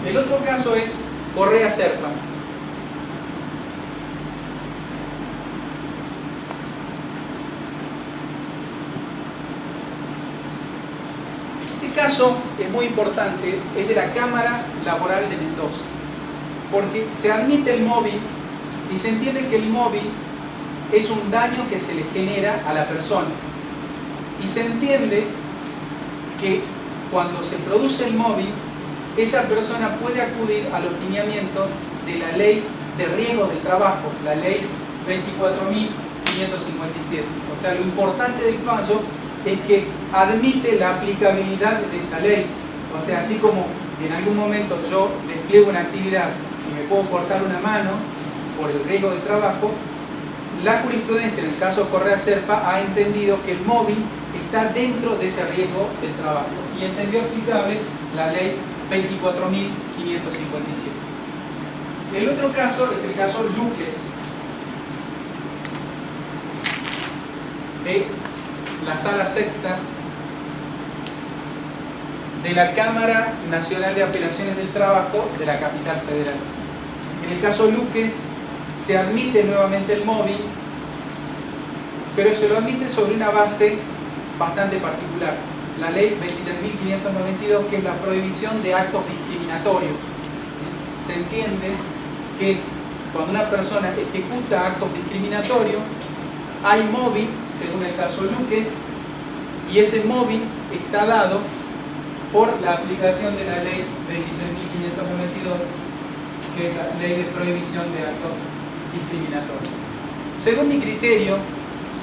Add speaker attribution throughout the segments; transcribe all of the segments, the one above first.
Speaker 1: El otro caso es Correa Serpa. Este caso es muy importante, es de la Cámara Laboral de Mendoza, porque se admite el móvil y se entiende que el móvil es un daño que se le genera a la persona. Y se entiende que cuando se produce el móvil, esa persona puede acudir a los lineamientos de la ley de riesgo del trabajo, la ley 24.557. O sea, lo importante del fallo es que admite la aplicabilidad de esta ley. O sea, así como en algún momento yo despliego una actividad y me puedo cortar una mano por el riesgo del trabajo, la jurisprudencia, en el caso Correa Serpa, ha entendido que el móvil está dentro de ese riesgo del trabajo y entendió aplicable la ley 24.557. El otro caso es el caso Luques, de la Sala Sexta de la Cámara Nacional de Apelaciones del Trabajo de la Capital Federal. En el caso Luques se admite nuevamente el móvil, pero se lo admite sobre una base bastante particular, la ley 23.592, que es la prohibición de actos discriminatorios. Se entiende que cuando una persona ejecuta actos discriminatorios, hay móvil, según el caso Luques, y ese móvil está dado por la aplicación de la ley 23.592, que es la ley de prohibición de actos discriminatorios. Según mi criterio,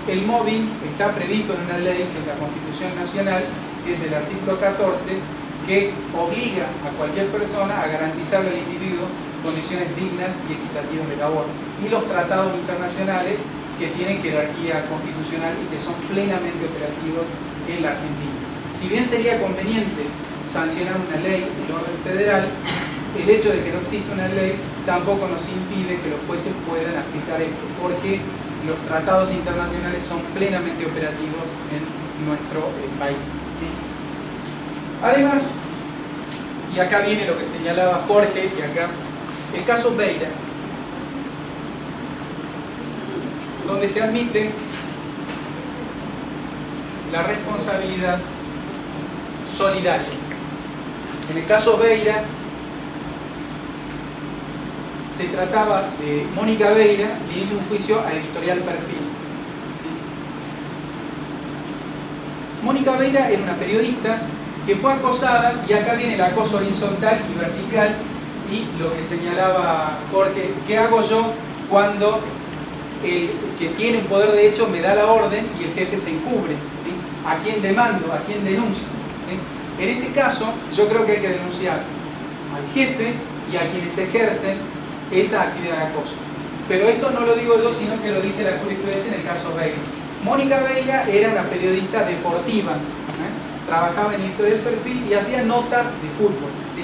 Speaker 1: el móvil está previsto en una ley, que es la Constitución Nacional, que es el artículo 14, que obliga a cualquier persona a garantizar al individuo condiciones dignas y equitativas de labor, y los tratados internacionales que tienen jerarquía constitucional y que son plenamente operativos en la Argentina. Si bien sería conveniente sancionar una ley del orden federal, el hecho de que no exista una ley tampoco nos impide que los jueces puedan aplicar esto, porque los tratados internacionales son plenamente operativos en nuestro país, ¿sí? Además, y acá viene lo que señalaba Jorge, y acá, el caso Beira, donde se admite la responsabilidad solidaria. En el caso Beira se trataba de Mónica Beira, le hizo un juicio a Editorial Perfil. Mónica Beira era una periodista que fue acosada, y acá viene el acoso horizontal y vertical, y lo que señalaba Jorge, ¿qué hago yo cuando el que tiene un poder de hecho me da la orden y el jefe se encubre? ¿Sí? ¿A quién demando? ¿A quién denuncio? ¿Sí? En este caso, yo creo que hay que denunciar al jefe y a quienes ejercen esa actividad de acoso. Pero esto no lo digo yo, sino que lo dice la jurisprudencia en el caso Beira. Mónica Beira era una periodista deportiva, trabajaba en Editorial Perfil y hacía notas de fútbol, ¿sí?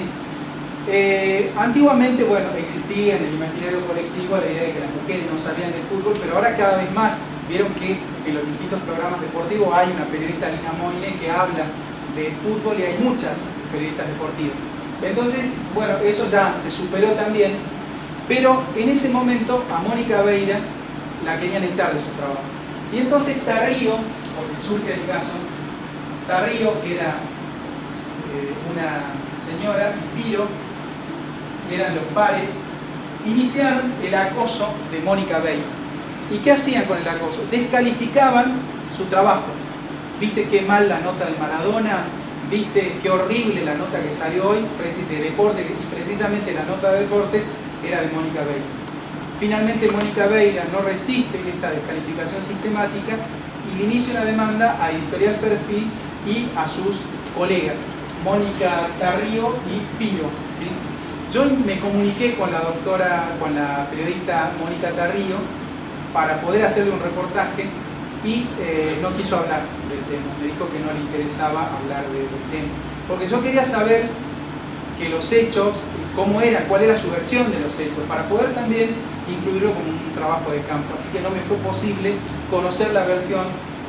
Speaker 1: Antiguamente, bueno, existía en el imaginario colectivo la idea de que las mujeres no sabían de fútbol, pero ahora cada vez más vieron que en los distintos programas deportivos hay una periodista, Lina Moine, que habla de fútbol, y hay muchas periodistas deportivas. Entonces, bueno, eso ya se superó también, pero en ese momento a Mónica Beira la querían echar de su trabajo. Y entonces Tarrío, porque surge el caso, Tarrío, que era una señora, y Piro, eran los pares, iniciaron el acoso de Mónica Beira. ¿Y qué hacían con el acoso? Descalificaban su trabajo. ¿Viste qué mal la nota de Maradona? ¿Viste qué horrible la nota que salió hoy de deporte? Y precisamente la nota de deportes era de Mónica Beira. Finalmente Mónica Beira no resiste esta descalificación sistemática y le inicia una demanda a Editorial Perfil y a sus colegas, Mónica Tarrío y Piro, ¿sí? Yo me comuniqué con la periodista Mónica Tarrío para poder hacerle un reportaje y no quiso hablar del tema, me dijo que no le interesaba hablar del tema, porque yo quería saber que los hechos, cómo era, cuál era su versión de los hechos, para poder también incluirlo como un trabajo de campo. Así que no me fue posible conocer la versión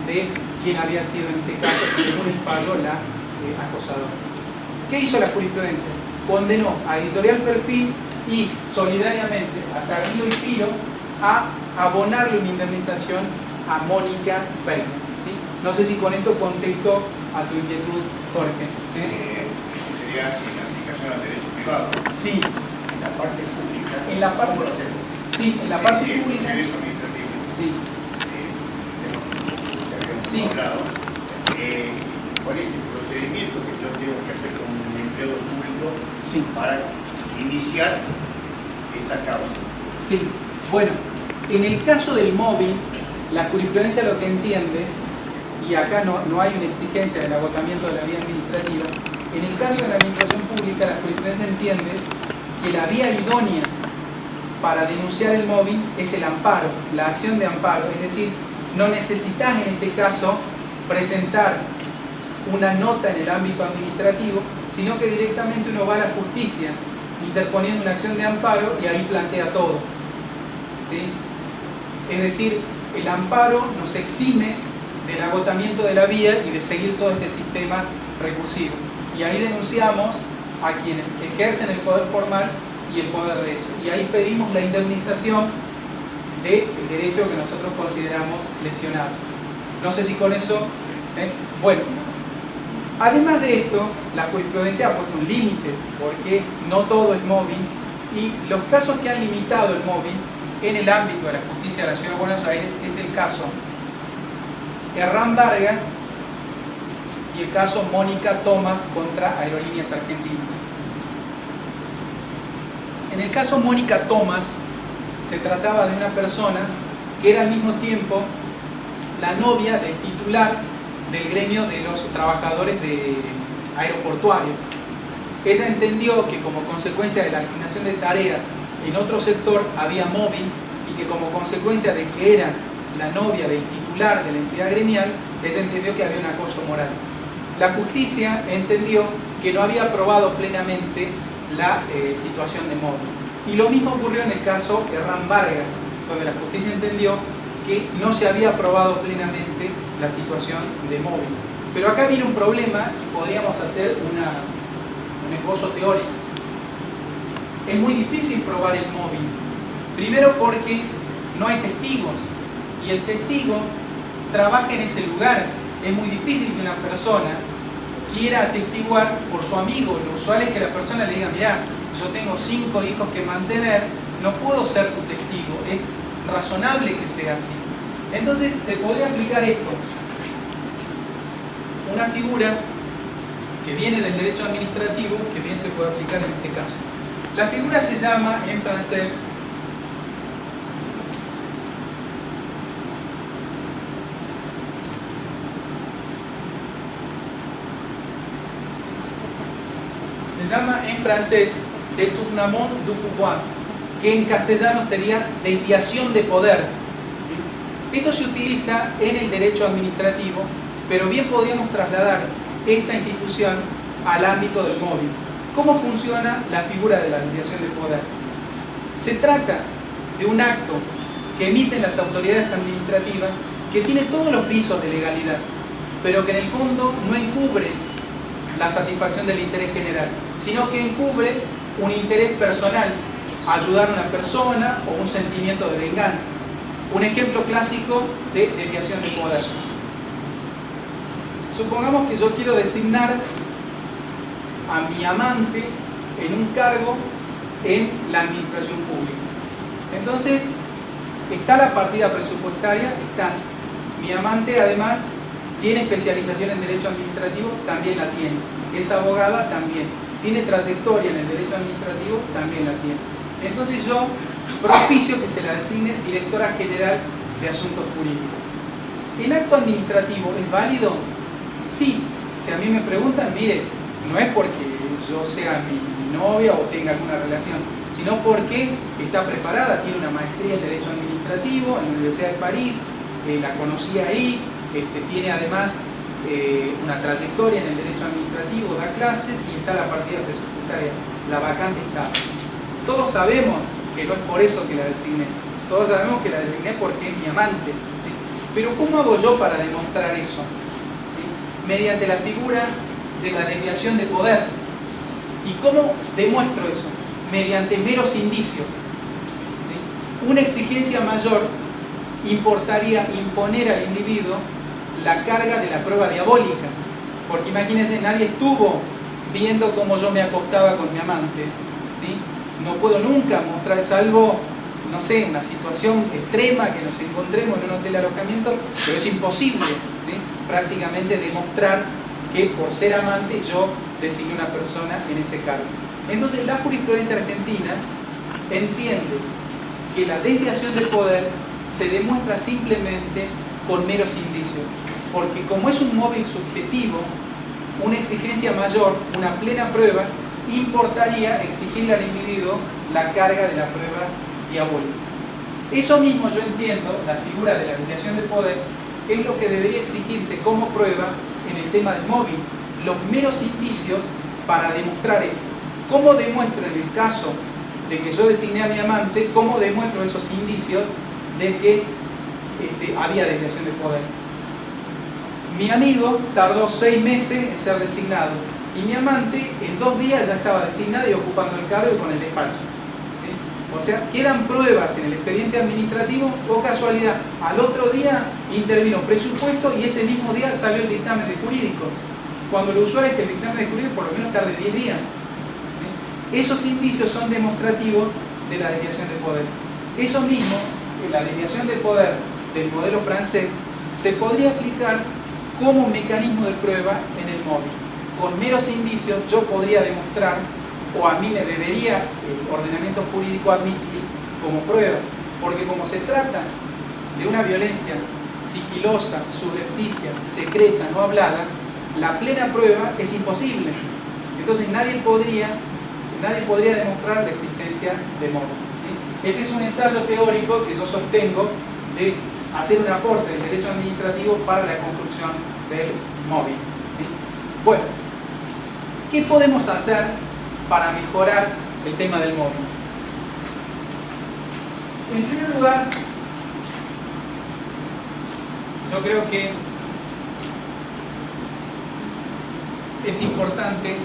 Speaker 1: de quién había sido en este caso, según el fallo, la acosadora. ¿Qué hizo la jurisprudencia? condenó a Editorial Perfil y solidariamente a Carrillo y Piro a abonarle una indemnización a Mónica Feynman, ¿sí? No sé si con esto contesto a tu inquietud, Jorge, ¿sí?
Speaker 2: Sería en aplicación al derecho privado.
Speaker 1: Sí.
Speaker 2: En la parte pública.
Speaker 1: En la parte,
Speaker 2: ¿cómo lo hacemos?
Speaker 1: sí, en la parte
Speaker 2: Sí,
Speaker 1: pública.
Speaker 2: el derecho administrativo.
Speaker 1: Sí. Sí.
Speaker 2: Hablado. ¿Cuál es el procedimiento que yo tengo que hacer como un empleado público
Speaker 1: Sí.
Speaker 2: para iniciar esta causa?
Speaker 1: Sí. Bueno, en el caso del móvil, la jurisprudencia lo que entiende, y acá no hay una exigencia del agotamiento de la vía administrativa, en el caso de la administración pública, la jurisprudencia entiende que la vía idónea para denunciar el móvil es el amparo, la acción de amparo, es decir, no necesitas en este caso presentar una nota en el ámbito administrativo, sino que directamente uno va a la justicia interponiendo una acción de amparo y ahí plantea todo, ¿sí? Es decir, el amparo nos exime del agotamiento de la vía y de seguir todo este sistema recursivo. Y ahí denunciamos a quienes ejercen el poder formal y el poder de hecho. Y ahí pedimos la indemnización del derecho que nosotros consideramos lesionado. No sé si con eso... Bueno, además de esto, la jurisprudencia ha puesto un límite, porque no todo es móvil, y los casos que han limitado el móvil en el ámbito de la justicia de la Ciudad de Buenos Aires es el caso Herrán Vargas y el caso Mónica Tomás contra Aerolíneas Argentinas. En el caso Mónica Tomás se trataba de una persona que era al mismo tiempo la novia del titular del gremio de los trabajadores de aeroportuario. Ella entendió que como consecuencia de la asignación de tareas en otro sector había móvil y que como consecuencia de que era la novia del titular de la entidad gremial, ella entendió que había un acoso moral. La justicia entendió que no había aprobado plenamente la situación de móvil. Y lo mismo ocurrió en el caso Herrán Vargas, donde la justicia entendió que no se había aprobado plenamente la situación de móvil. Pero acá viene un problema y podríamos hacer un esbozo teórico. Es muy difícil probar el móvil. Primero porque no hay testigos y el testigo trabaja en ese lugar. Es muy difícil que una persona quiera atestiguar por su amigo. Lo usual es que la persona le diga, mirá, yo tengo 5 hijos que mantener, no puedo ser tu testigo. Es razonable que sea así. Entonces se podría aplicar esto. Una figura que viene del derecho administrativo, que bien se puede aplicar en este caso. La figura se llama en francés détournement du pouvoir, que en castellano sería desviación de poder. ¿Sí? Esto se utiliza en el derecho administrativo, pero bien podríamos trasladar esta institución al ámbito del móvil. ¿Cómo funciona la figura de la desviación de poder? Se trata de un acto que emiten las autoridades administrativas que tiene todos los visos de legalidad, pero que en el fondo no encubre la satisfacción del interés general, sino que encubre un interés personal, ayudar a una persona o un sentimiento de venganza. Un ejemplo clásico de desviación de poder. Supongamos que yo quiero designar a mi amante en un cargo en la administración pública. Entonces, está la partida presupuestaria, está. Mi amante además tiene especialización en derecho administrativo, también la tiene. Es abogada, también. Tiene trayectoria en el derecho administrativo, también la tiene. Entonces yo propicio que se la designe directora general de asuntos jurídicos. ¿El acto administrativo es válido? Sí. Si a mí me preguntan, mire, no es porque yo sea mi novia o tenga alguna relación, sino porque está preparada, tiene una maestría en Derecho Administrativo en la Universidad de París, la conocí ahí, tiene además una trayectoria en el Derecho Administrativo, da clases y está la partida presupuestaria, la vacante está. Todos sabemos que no es por eso que la designé, todos sabemos que la designé porque es mi amante, ¿sí? Pero ¿cómo hago yo para demostrar eso? ¿Sí? Mediante la figura de la desviación de poder. ¿Y cómo demuestro eso? Mediante meros indicios. ¿Sí? Una exigencia mayor importaría imponer al individuo la carga de la prueba diabólica. Porque imagínense, nadie estuvo viendo cómo yo me acostaba con mi amante. ¿Sí? No puedo nunca mostrar, salvo, no sé, una situación extrema que nos encontremos en un hotel de alojamiento, pero es imposible, ¿sí? Prácticamente demostrar que por ser amante yo designé una persona en ese cargo. Entonces la jurisprudencia argentina entiende que la desviación de poder se demuestra simplemente con meros indicios, porque como es un móvil subjetivo, una exigencia mayor, una plena prueba, importaría exigirle al individuo la carga de la prueba diabólica. Eso mismo yo entiendo, la figura de la desviación de poder, es lo que debería exigirse como prueba en el tema del móvil, los meros indicios para demostrar esto. ¿Cómo demuestro en el caso de que yo designé a mi amante, cómo demuestro esos indicios de que había desviación de poder? Mi amigo tardó 6 meses en ser designado y mi amante en 2 días ya estaba designada y ocupando el cargo y con el despacho. ¿Sí? O sea, quedan pruebas en el expediente administrativo o casualidad. Al otro día intervino presupuesto y ese mismo día salió el dictamen de jurídico. Cuando lo usual es que el dictamen de jurídico por lo menos tarde 10 días. ¿Sí? Esos indicios son demostrativos de la desviación de poder. Eso mismo, la desviación de poder del modelo francés, se podría aplicar como mecanismo de prueba en el móvil. Con meros indicios yo podría demostrar, o a mí me debería el ordenamiento jurídico admitir como prueba, porque como se trata de una violencia sigilosa, subrepticia, secreta, no hablada, la plena prueba es imposible. Entonces nadie podría demostrar la existencia de móvil. ¿Sí? Este es un ensayo teórico que yo sostengo de hacer un aporte del derecho administrativo para la construcción del móvil. ¿Sí? Bueno, ¿qué podemos hacer para mejorar el tema del móvil? En primer lugar, yo creo que es importante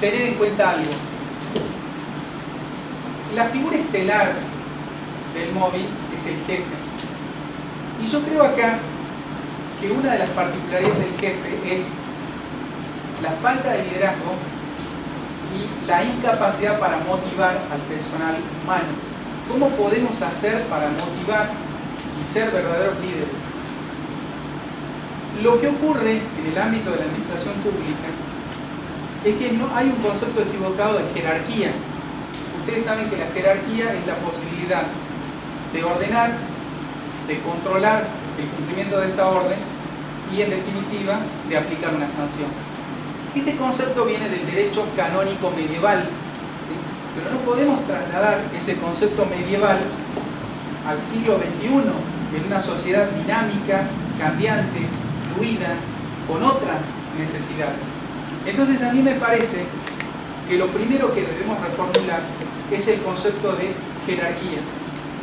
Speaker 1: tener en cuenta algo. La figura estelar del móvil es el jefe. Y yo creo acá que una de las particularidades del jefe es la falta de liderazgo y la incapacidad para motivar al personal humano. ¿Cómo podemos hacer para motivar y ser verdaderos líderes? Lo que ocurre en el ámbito de la administración pública es que no hay un concepto equivocado de jerarquía. Ustedes saben que la jerarquía es la posibilidad de ordenar, de controlar el cumplimiento de esa orden y, en definitiva, de aplicar una sanción. Este concepto viene del derecho canónico medieval, ¿sí? Pero no podemos trasladar ese concepto medieval al siglo XXI, en una sociedad dinámica, cambiante, fluida, con otras necesidades. Entonces, a mí me parece que lo primero que debemos reformular es el concepto de jerarquía.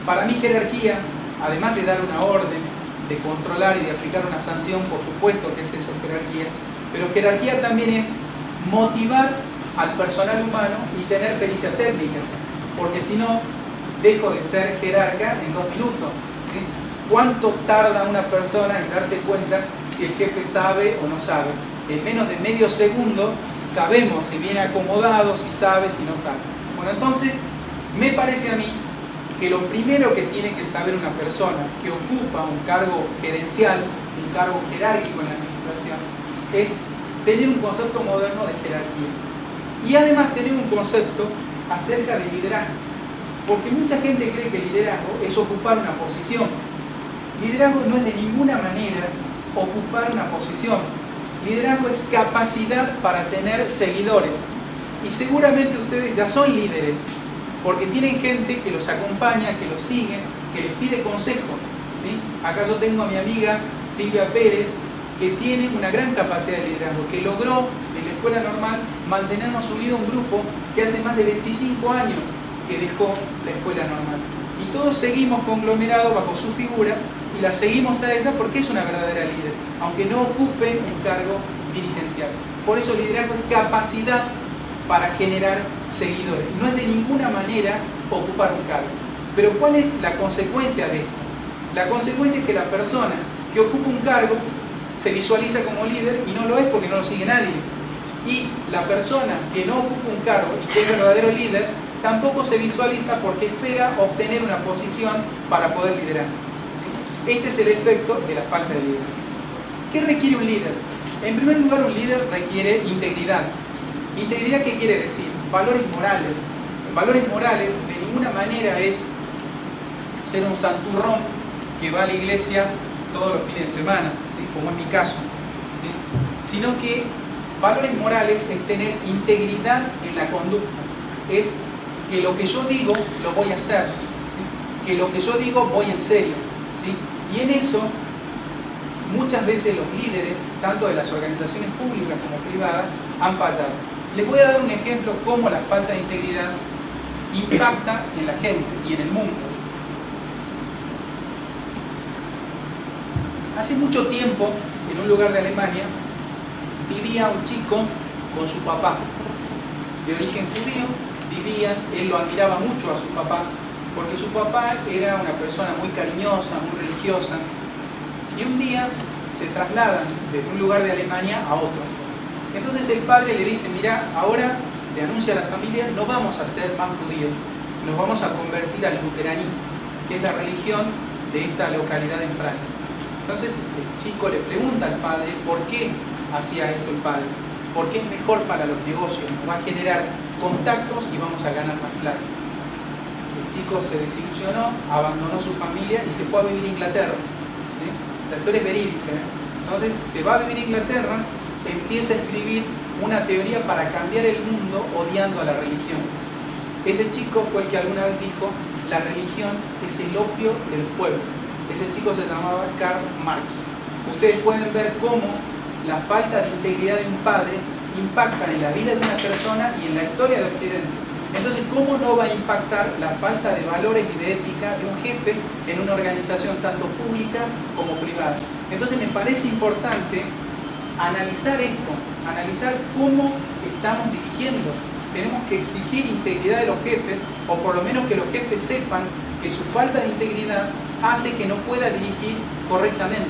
Speaker 1: Para mí jerarquía, además de dar una orden, de controlar y de aplicar una sanción, por supuesto que es eso, jerarquía, pero jerarquía también es motivar al personal humano y tener pericia técnica, porque si no, dejo de ser jerarca en 2 minutos. ¿Sí? ¿Cuánto tarda una persona en darse cuenta si el jefe sabe o no sabe? En menos de medio segundo sabemos si viene acomodado, si sabe, si no sabe. Bueno, entonces, me parece a mí que lo primero que tiene que saber una persona que ocupa un cargo gerencial, un cargo jerárquico en la administración, es tener un concepto moderno de jerarquía. Y además tener un concepto acerca de liderazgo. Porque mucha gente cree que liderazgo es ocupar una posición. Liderazgo no es de ninguna manera ocupar una posición. Liderazgo es capacidad para tener seguidores. Y seguramente ustedes ya son líderes, porque tienen gente que los acompaña, que los sigue, que les pide consejos. ¿Sí? Acá yo tengo a mi amiga Silvia Pérez, que tiene una gran capacidad de liderazgo, que logró en la escuela normal mantenernos unidos un grupo que hace más de 25 años que dejó la escuela normal. Y todos seguimos conglomerados bajo su figura y la seguimos a ella porque es una verdadera líder, aunque no ocupe un cargo dirigencial. Por eso liderazgo es capacidad para generar seguidores. No es de ninguna manera ocupar un cargo. Pero ¿cuál es la consecuencia de esto? La consecuencia es que la persona que ocupa un cargo se visualiza como líder y no lo es porque no lo sigue nadie. Y la persona que no ocupa un cargo y que es verdadero líder tampoco se visualiza porque espera obtener una posición para poder liderar. Este es el efecto de la falta de liderazgo. ¿Qué requiere un líder? En primer lugar, un líder requiere integridad. ¿Integridad qué quiere decir? Valores morales. Valores morales de ninguna manera es ser un santurrón que va a la iglesia todos los fines de semana, ¿sí? Como es mi caso, ¿sí? Sino que valores morales es tener integridad en la conducta. Es que lo que yo digo lo voy a hacer, ¿sí? Que lo que yo digo voy en serio, ¿sí? Y en eso muchas veces los líderes, tanto de las organizaciones públicas como privadas, han fallado. Les voy a dar un ejemplo cómo la falta de integridad impacta en la gente y en el mundo. Hace mucho tiempo, en un lugar de Alemania, vivía un chico con su papá, de origen judío. Él lo admiraba mucho a su papá, porque su papá era una persona muy cariñosa, muy religiosa. Y un día se trasladan de un lugar de Alemania a otro. Entonces el padre le dice, mira, ahora le anuncia a la familia, no vamos a ser más judíos, nos vamos a convertir al luteranismo, que es la religión de esta localidad en Francia. Entonces el chico le pregunta al padre por qué hacía esto el padre, por qué es mejor para los negocios, nos va a generar contactos y vamos a ganar más plata. El chico se desilusionó, abandonó su familia y se fue a vivir a Inglaterra. ¿Sí? La historia es verídica, ¿eh? Entonces se va a vivir a Inglaterra, empieza a escribir una teoría para cambiar el mundo odiando a la religión. Ese chico fue el que alguna vez dijo, la religión es el opio del pueblo. Ese chico se llamaba Karl Marx. Ustedes pueden ver cómo la falta de integridad de un padre impacta en la vida de una persona y en la historia de Occidente. Entonces, ¿cómo no va a impactar la falta de valores y de ética de un jefe en una organización tanto pública como privada? Entonces, me parece importante analizar esto, analizar cómo estamos dirigiendo. Tenemos que exigir integridad de los jefes, o por lo menos que los jefes sepan que su falta de integridad hace que no pueda dirigir correctamente.